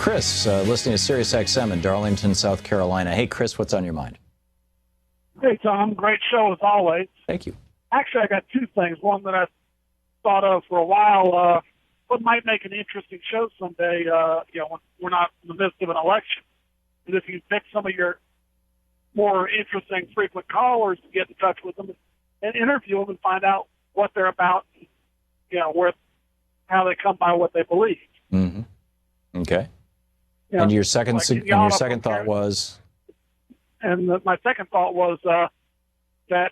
Chris, listening to Sirius XM in Darlington, South Carolina. Hey, Chris, what's on your mind? Hey, Thom. Great show as always. Thank you. Actually, I got two things. One that I thought of for a while, what might make an interesting show someday, when we're not in the midst of an election, is if you pick some of your more interesting frequent callers to get in touch with them and interview them and find out what they're about, how they come by what they believe. Mm-hmm. Okay. And your second thought was? And my second thought was that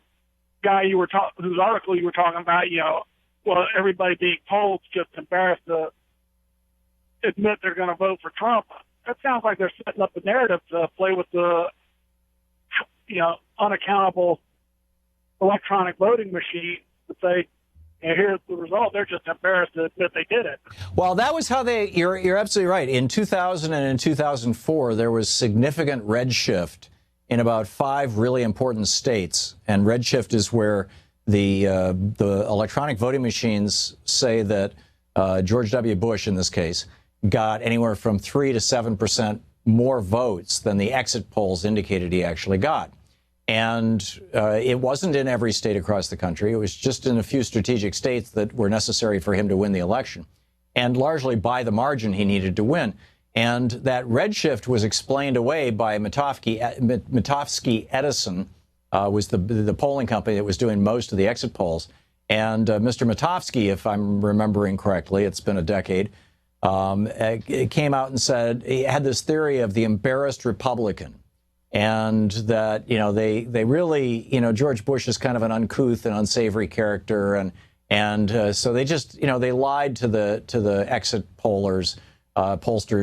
guy whose article you were talking about, everybody being polled just embarrassed to admit they're going to vote for Trump. That sounds like they're setting up a narrative to play with the, unaccountable electronic voting machine to say, here's the result. They're just embarrassed to admit they did it. Well, that was how you're absolutely right. In 2000 and in 2004, there was significant redshift in about 5 really important states. And redshift is where the electronic voting machines say that George W. Bush, in this case, got anywhere from 3 to 7% more votes than the exit polls indicated he actually got. And it wasn't in every state across the country. It was just in a few strategic states that were necessary for him to win the election. And largely by the margin he needed to win. And that redshift was explained away by Mitofsky Edison, was the polling company that was doing most of the exit polls. And Mr. Mitofsky, if I'm remembering correctly, it's been a decade, it came out and said he had this theory of the embarrassed Republican. And that, they really, George Bush is kind of an uncouth and unsavory character. And so they just, they lied to the exit pollsters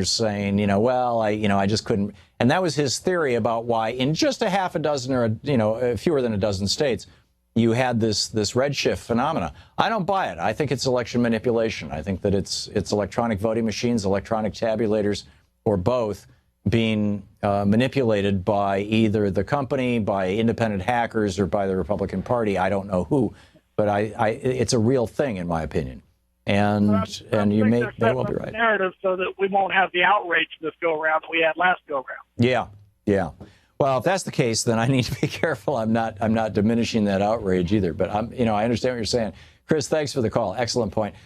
saying, I just couldn't. And that was his theory about why in just a half a dozen or, fewer than a dozen states, you had this redshift phenomena. I don't buy it. I think it's election manipulation. I think that it's electronic voting machines, electronic tabulators, or both being manipulated by either the company, by independent hackers, or by the Republican Party. I don't know who, but it's a real thing in my opinion. And you may well be right. Narrative so that we won't have the outrage this go around that we had last go around. Yeah. Well, if that's the case, then I need to be careful. I'm not diminishing that outrage either. But I understand what you're saying, Chris. Thanks for the call. Excellent point.